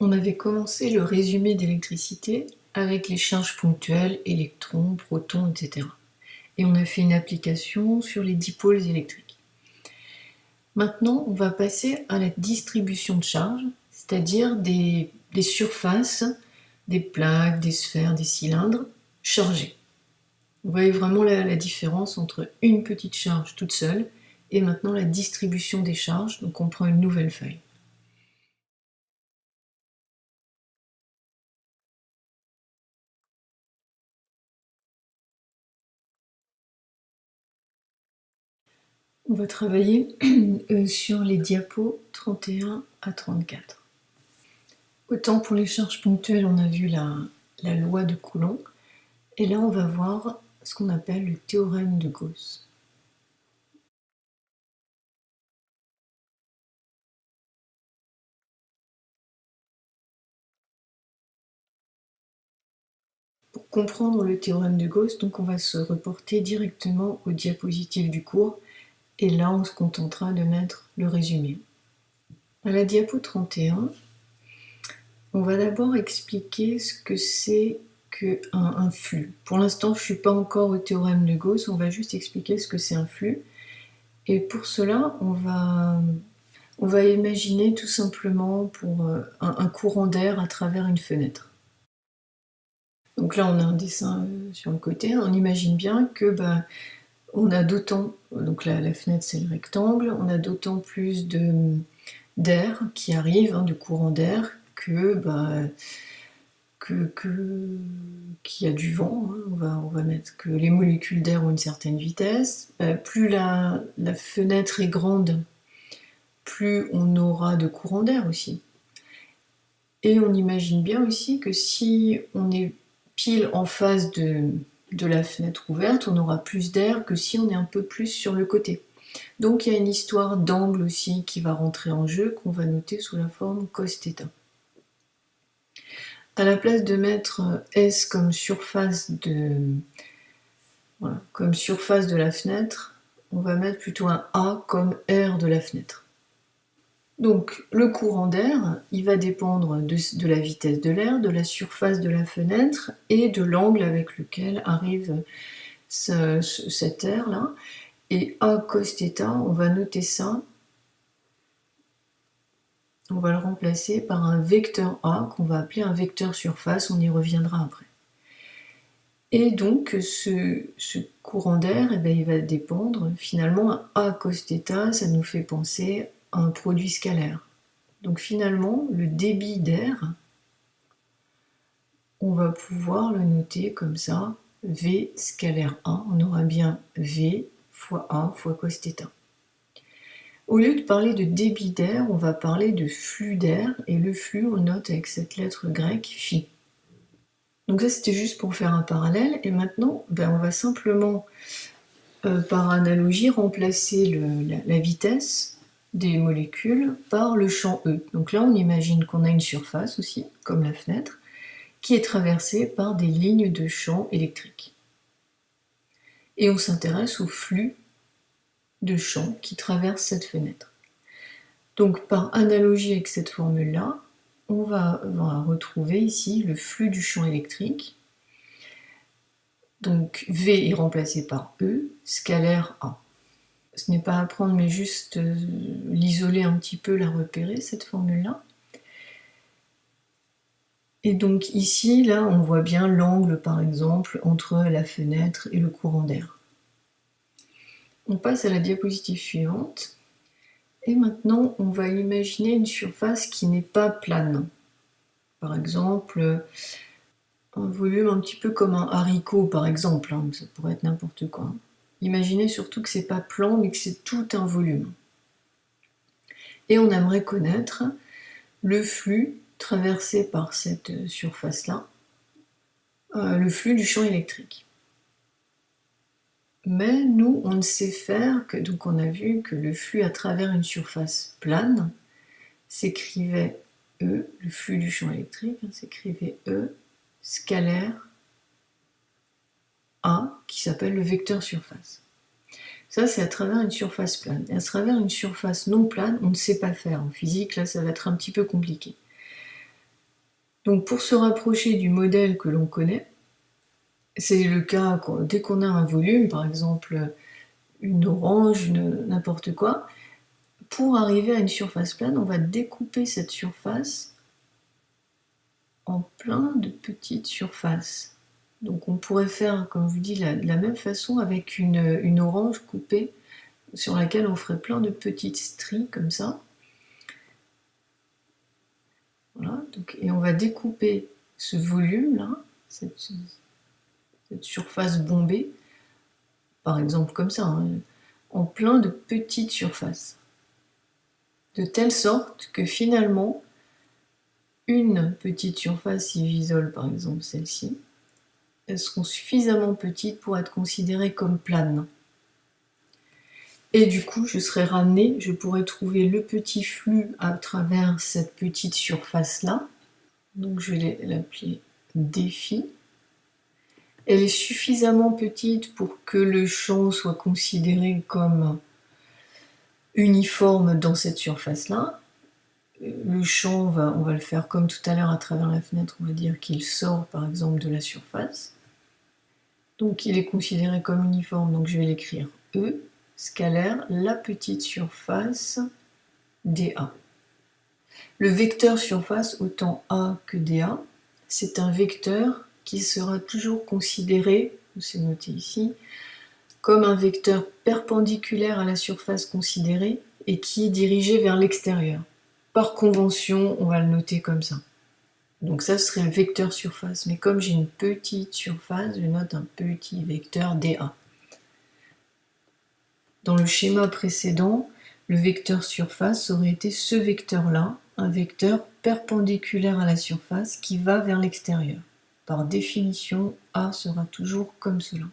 On avait commencé le résumé d'électricité avec les charges ponctuelles, électrons, protons, etc. Et on a fait une application sur les dipôles électriques. Maintenant, on va passer à la distribution de charges, c'est-à-dire des surfaces, des plaques, des sphères, des cylindres chargés. Vous voyez vraiment la différence entre une petite charge toute seule et maintenant la distribution des charges. Donc on prend une nouvelle feuille. On va travailler sur les diapos 31 à 34. Autant pour les charges ponctuelles, on a vu la loi de Coulomb, et là on va voir ce qu'on appelle le théorème de Gauss. Pour comprendre le théorème de Gauss, donc on va se reporter directement aux diapositives du cours, et là on se contentera de mettre le résumé. À la diapo 31, on va d'abord expliquer ce que c'est qu'un flux. Pour l'instant, je ne suis pas encore au théorème de Gauss, on va juste expliquer ce que c'est un flux. Et pour cela, on va imaginer tout simplement pour un courant d'air à travers une fenêtre. Donc là, on a un dessin sur le côté. On imagine bien que on a d'autant, donc la fenêtre c'est le rectangle, on a d'autant plus d'air qui arrive, de courant d'air, qu'il y a du vent. On va mettre que les molécules d'air ont une certaine vitesse. Plus la fenêtre est grande, plus on aura de courant d'air aussi. Et on imagine bien aussi que si on est pile en face de la fenêtre ouverte, on aura plus d'air que si on est un peu plus sur le côté. Donc il y a une histoire d'angle aussi qui va rentrer en jeu, qu'on va noter sous la forme cos θ. À la place de mettre S comme surface de la fenêtre, on va mettre plutôt un A comme air de la fenêtre. Donc le courant d'air, il va dépendre de la vitesse de l'air, de la surface de la fenêtre et de l'angle avec lequel arrive cet air-là. Et A cos θ, on va noter ça. On va le remplacer par un vecteur A qu'on va appeler un vecteur surface, on y reviendra après. Et donc ce courant d'air, il va dépendre finalement A cos θ, ça nous fait penser à un produit scalaire. Donc finalement, le débit d'air, on va pouvoir le noter comme ça, V scalaire A, on aura bien V fois A fois cos θ. Au lieu de parler de débit d'air, on va parler de flux d'air, et le flux, on le note avec cette lettre grecque phi. Donc ça, c'était juste pour faire un parallèle, et maintenant, on va simplement, par analogie, remplacer la vitesse des molécules par le champ E. Donc là, on imagine qu'on a une surface aussi, comme la fenêtre, qui est traversée par des lignes de champ électriques. Et on s'intéresse au flux de champ qui traverse cette fenêtre. Donc par analogie avec cette formule-là, on va retrouver ici le flux du champ électrique. Donc V est remplacé par E, scalaire A. Ce n'est pas à prendre, mais juste l'isoler un petit peu, la repérer, cette formule-là. Et donc ici, là, on voit bien l'angle, par exemple, entre la fenêtre et le courant d'air. On passe à la diapositive suivante. Et maintenant, on va imaginer une surface qui n'est pas plane. Par exemple, un volume un petit peu comme un haricot, par exemple. Ça pourrait être n'importe quoi. Imaginez surtout que c'est pas plan, mais que c'est tout un volume. Et on aimerait connaître le flux traversé par cette surface-là, le flux du champ électrique. Mais nous, on ne sait faire que, donc on a vu que le flux à travers une surface plane s'écrivait E, le flux du champ électrique, s'écrivait E scalaire A, qui s'appelle le vecteur surface. Ça, c'est à travers une surface plane. Et à travers une surface non plane, on ne sait pas faire. En physique, là, ça va être un petit peu compliqué. Donc pour se rapprocher du modèle que l'on connaît, c'est le cas dès qu'on a un volume, par exemple une orange, n'importe quoi, pour arriver à une surface plane, on va découper cette surface en plein de petites surfaces. Donc on pourrait faire, comme je vous dis, de la même façon avec une orange coupée sur laquelle on ferait plein de petites stries comme ça. Voilà, donc, et on va découper ce volume-là, cette surface bombée, par exemple comme ça, hein, en plein de petites surfaces. De telle sorte que finalement, une petite surface ivisole, par exemple celle-ci, elles seront suffisamment petites pour être considérées comme planes. Et du coup, je serai ramenée, je pourrai trouver le petit flux à travers cette petite surface-là. Donc je vais l'appeler défi. Elle est suffisamment petite pour que le champ soit considéré comme uniforme dans cette surface-là. Le champ, on va le faire comme tout à l'heure à travers la fenêtre, on va dire qu'il sort par exemple de la surface. Donc il est considéré comme uniforme, donc je vais l'écrire E, scalaire, la petite surface dA. Le vecteur surface, autant A que dA, c'est un vecteur qui sera toujours considéré, c'est noté ici, comme un vecteur perpendiculaire à la surface considérée et qui est dirigé vers l'extérieur. Par convention, on va le noter comme ça. Donc ça serait le vecteur surface, mais comme j'ai une petite surface, je note un petit vecteur dA. Dans le schéma précédent, le vecteur surface aurait été ce vecteur-là, un vecteur perpendiculaire à la surface qui va vers l'extérieur. Par définition, A sera toujours comme cela.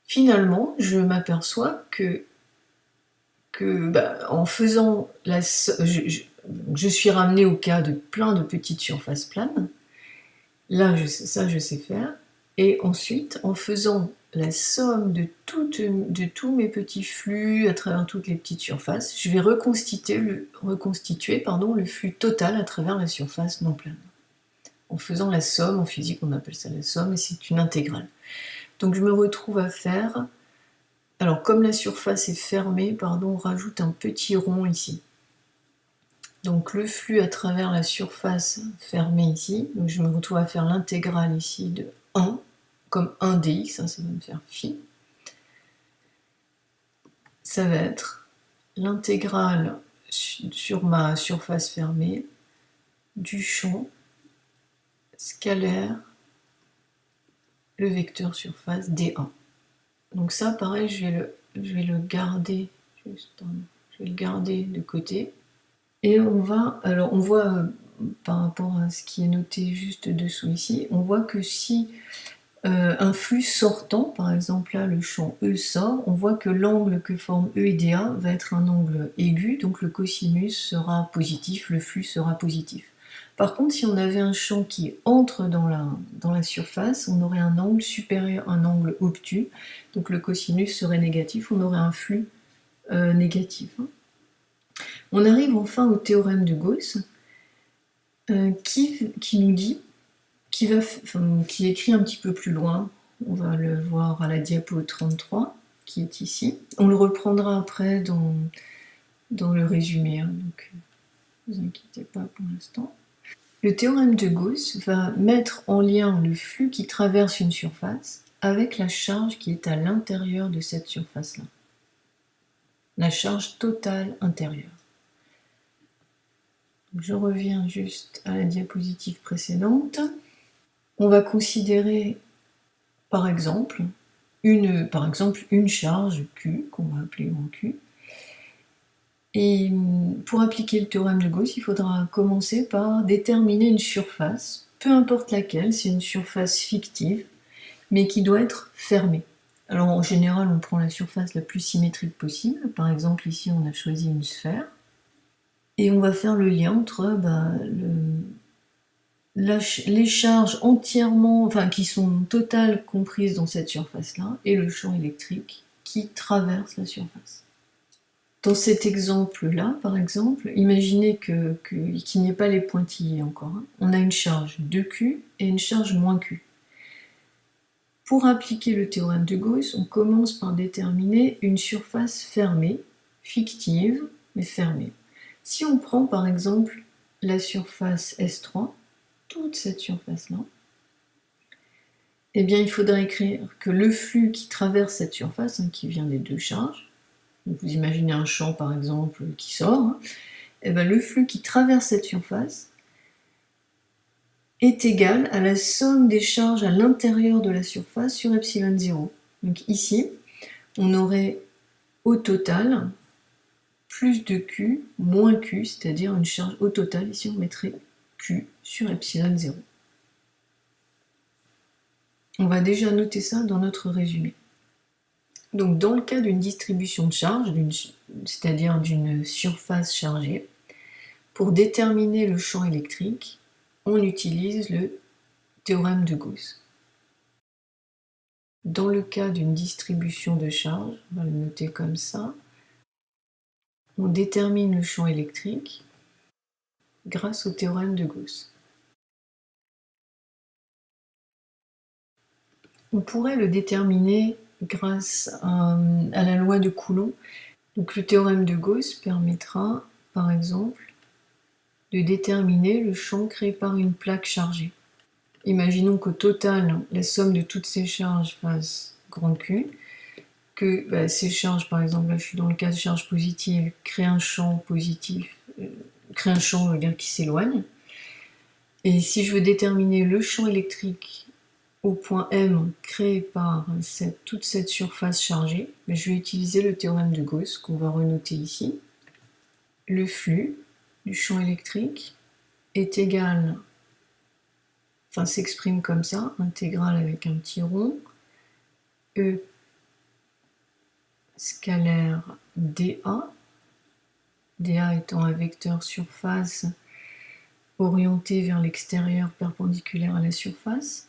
Finalement, je m'aperçois que en faisant je suis ramenée au cas de plein de petites surfaces planes. Là, ça, je sais faire. Et ensuite, en faisant la somme de tous mes petits flux à travers toutes les petites surfaces, je vais reconstituer le flux total à travers la surface non plane. En faisant la somme, en physique on appelle ça la somme, et c'est une intégrale. Donc je me retrouve à faire, alors comme la surface est fermée, on rajoute un petit rond ici. Donc le flux à travers la surface fermée ici, donc je me retrouve à faire l'intégrale ici de 1, comme 1 dx, ça va me faire phi. Ça va être l'intégrale sur ma surface fermée du champ scalaire, le vecteur surface D1. Donc ça, pareil, je vais le garder, je vais le garder de côté. Et on voit par rapport à ce qui est noté juste dessous ici, on voit que si un flux sortant, par exemple là le champ E sort, on voit que l'angle que forme E et DA va être un angle aigu, donc le cosinus sera positif, le flux sera positif. Par contre, si on avait un champ qui entre dans la surface, on aurait un angle supérieur, un angle obtus, donc le cosinus serait négatif, on aurait un flux négatif. On arrive enfin au théorème de Gauss, qui nous dit, qui est écrit un petit peu plus loin, on va le voir à la diapo 33, qui est ici. On le reprendra après dans le résumé, donc ne vous inquiétez pas pour l'instant. Le théorème de Gauss va mettre en lien le flux qui traverse une surface avec la charge qui est à l'intérieur de cette surface-là. La charge totale intérieure. Je reviens juste à la diapositive précédente. On va considérer par exemple une charge Q, qu'on va appeler grand Q. Et pour appliquer le théorème de Gauss, il faudra commencer par déterminer une surface, peu importe laquelle, c'est une surface fictive, mais qui doit être fermée. Alors en général, on prend la surface la plus symétrique possible. Par exemple, ici, on a choisi une sphère. Et on va faire le lien entre les charges entièrement, qui sont totales comprises dans cette surface-là, et le champ électrique qui traverse la surface. Dans cet exemple-là, par exemple, imaginez qu'il n'y ait pas les pointillés encore. On a une charge 2Q et une charge moins Q. Pour appliquer le théorème de Gauss, on commence par déterminer une surface fermée, fictive, mais fermée. Si on prend par exemple la surface S3, toute cette surface-là, eh bien il faudra écrire que le flux qui traverse cette surface, qui vient des deux charges, donc vous imaginez un champ par exemple qui sort, et bien le flux qui traverse cette surface est égal à la somme des charges à l'intérieur de la surface sur epsilon 0. Donc ici, on aurait au total plus de Q moins Q, c'est-à-dire une charge au total, ici on mettrait Q sur epsilon 0. On va déjà noter ça dans notre résumé. Donc dans le cas d'une distribution de charge, c'est-à-dire d'une surface chargée, pour déterminer le champ électrique, on utilise le théorème de Gauss. Dans le cas d'une distribution de charge, on va le noter comme ça, on détermine le champ électrique grâce au théorème de Gauss. On pourrait le déterminer grâce à la loi de Coulomb. Donc le théorème de Gauss permettra, par exemple, de déterminer le champ créé par une plaque chargée. Imaginons qu'au total, la somme de toutes ces charges fasse grand Q, que ces charges, par exemple, là je suis dans le cas de charge positive, créent un champ positif, créent un champ, je veux dire, qui s'éloigne. Et si je veux déterminer le champ électrique au point M créé par toute cette surface chargée, je vais utiliser le théorème de Gauss qu'on va renoter ici. Le flux du champ électrique est égal, enfin s'exprime comme ça, intégrale avec un petit rond, E scalaire dA, dA étant un vecteur surface orienté vers l'extérieur perpendiculaire à la surface,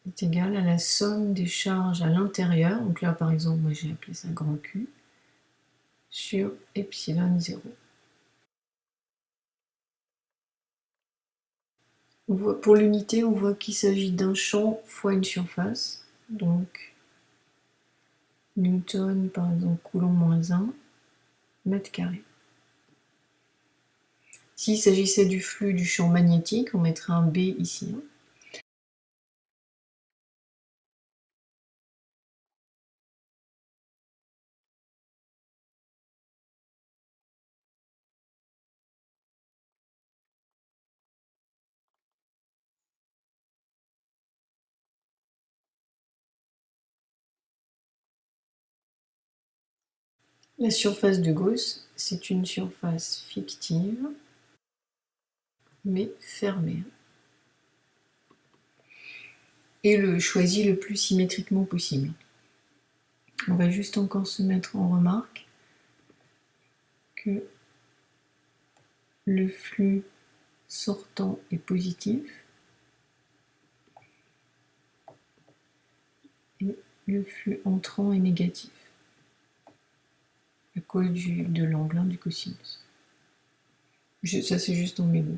est égal à la somme des charges à l'intérieur, donc là par exemple moi j'ai appelé ça grand Q, sur epsilon 0. Pour l'unité, on voit qu'il s'agit d'un champ fois une surface, donc Newton par exemple Coulomb moins 1, mètre carré. S'il s'agissait du flux du champ magnétique, on mettrait un B ici. La surface de Gauss, c'est une surface fictive, mais fermée. Et choisi le plus symétriquement possible. On va juste encore se mettre en remarque que le flux sortant est positif et le flux entrant est négatif à cause de l'angle du cosinus. Ça c'est juste en mémo.